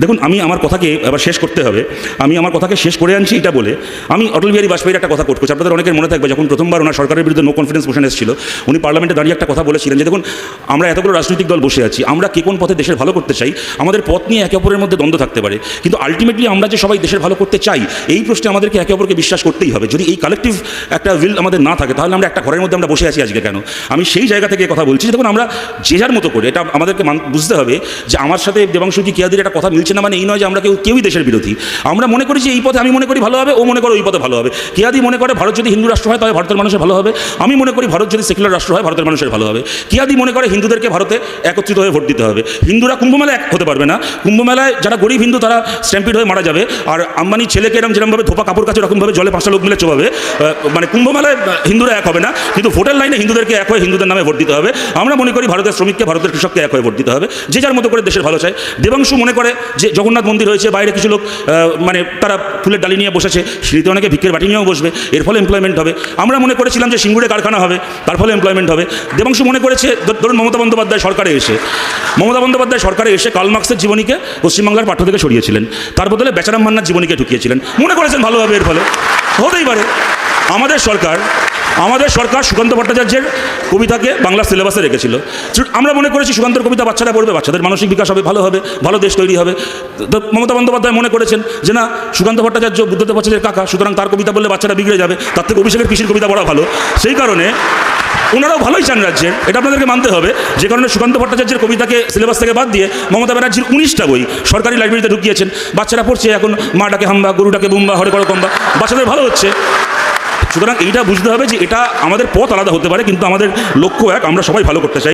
দেখুন, আমি আমার কথাকে এবার শেষ করতে হবে। আমি আমার কথাকে শেষ করে আনছি এটা বলে, আমি অটল বিহারী বাজপেয়ীর একটা কথা কোট করছি। আপনাদের অনেকের মনে থাকবে, যখন প্রথমবার ওনার সরকারের বিরুদ্ধে নো কনফিডেন্স মোশন এসেছিল, উনি পার্লামেন্টে দাঁড়িয়ে একটা কথা বলেছিলেন যে দেখুন, আমরা এতগুলো রাজনৈতিক দল বসে আছি, আমরা কে কোন পথে দেশের ভালো করতে চাই, আমাদের পথ নিয়ে একে অপরের মধ্যে দ্বন্দ্ব থাকতে পারে, কিন্তু আলটিমেটলি আমরা যে সবাই দেশের ভালো করতে চাই, এই প্রশ্নে আমাদেরকে একে অপরকে বিশ্বাস করতেই হবে। যদি এই কালেকটিভ একটা উইল আমাদের না থাকে, তাহলে আমরা একটা ঘরের মধ্যে আমরা বসে আছি আজকে কেন? আমি সেই জায়গা থেকে কথা বলছি। দেখুন, আমরা যে যার মতো করে, এটা আমাদেরকে বুঝতে হবে যে আমার সাথে দেবাংশু কি কিয়াদির একটা কথা মিলছে না, মানে এই নয় যে আমরা কেউই দেশের বিরোধী। আমরা মনে করি যে এই পথে আমি মনে করি ভালো হবে, ও মনে করে ওই পথে ভালো হবে। কিয়াদি মনে করে ভারত যদি হিন্দু রাষ্ট্র হয় তবে ভারতের মানুষের ভালো হবে, আমি মনে করি ভারত যদি সেকুলার রাষ্ট্র হয় ভারতের মানুষের ভালো হবে। কিয়াদি মনে করে হিন্দুদেরকে ভারতে একত্রিত হয়ে ভোট দিতে হবে। হিন্দুরা কুম্ভমেলায় এক হতে পারবে না, কুম্ভমেলায় যারা গরিব হিন্দু তারা স্ট্যাম্পিড হয়ে মারা যাবে, আর আম্বানির ছেলেকে এরকম যেরকমভাবে ধোপা কাপড় কাছে এরকমভাবে জলে 5টা লোক মিলে চোবাবে। মানে কুম্ভমেলায় হিন্দুরা এক হবে না, কিন্তু ভোটের লাইনে হিন্দুদেরকে এক হয়ে হিন্দুদের নামে ভোট দিতে হবে। আমরা মনে করি ভারতের শ্রমিককে, ভারতের কৃষককে এক হয়ে ভোট দিতে হবে। যে যার মতো করে দেশের ভালো চায়। দেবাংশু মনে করে যে জগন্নাথ মন্দির হয়েছে, বাইরে কিছু লোক মানে তারা ফুলের ডালি নিয়ে বসেছে, সিঁড়িতে অনেকে ভিক্ষের বাটি নিয়েও বসবে, এর ফলে এমপ্লয়মেন্ট হবে। আমরা মনে করেছিলাম যে সিঙ্গুরে কারখানা হবে, তার ফলে এমপ্লয়মেন্ট হবে। দেবাংশু মনে করেছে, ধরুন মমতা বন্দ্যোপাধ্যায় সরকারে এসে কার্ল মার্কসের জীবনীকে পশ্চিমবাংলার পাঠ্য থেকে সরিয়েছিলেন, তার বদলে বেচারাম মান্নার জীবনীকে ঢুকিয়েছিলেন। মনে করেছেন ভালো হবে, এর ফলে হতেই পারে। আমাদের সরকার সুকান্ত ভট্টাচার্যের কবিতাকে বাংলা সিলেবাসে রেখেছিল। আমরা মনে করেছি সুকান্তর কবিতা বাচ্চারা পড়বে, বাচ্চাদের মানসিক বিকাশ হবে, ভালো হবে, ভালো দেশ তৈরি হবে। মমতা বন্দ্যোপাধ্যায় মনে করেছেন যে না, সুকান্ত ভট্টাচার্য বুদ্ধদেব ভট্টাচার্যের কাকা, সুতরাং তার কবিতা বললে বাচ্চারা বিগড়ে যাবে, তার থেকে অভিষেকের পিসির কবিতা পড়া ভালো। সেই কারণে ওনারাও ভালোই চান রাজ্যের, এটা আপনাদেরকে মানতে হবে। যে কারণে সুকান্ত ভট্টাচার্যের কবিতাকে সিলেবাস থেকে বাদ দিয়ে মমতা ব্যানার্জির 19টা বই সরকারি লাইব্রেরিতে ঢুকিয়েছেন। বাচ্চারা পড়ছে এখন, মা ডাকে হাম্বা, গরু ডাকে বুম্বা, হরে করো কম্বা, বাচ্চাদের ভালো হচ্ছে। সুতরাং এইটা বুঝতে হবে যে এটা আমাদের পথ আলাদা হতে পারে, কিন্তু আমাদের লক্ষ্য এক, আমরা সবাই ভালো করতে চাই।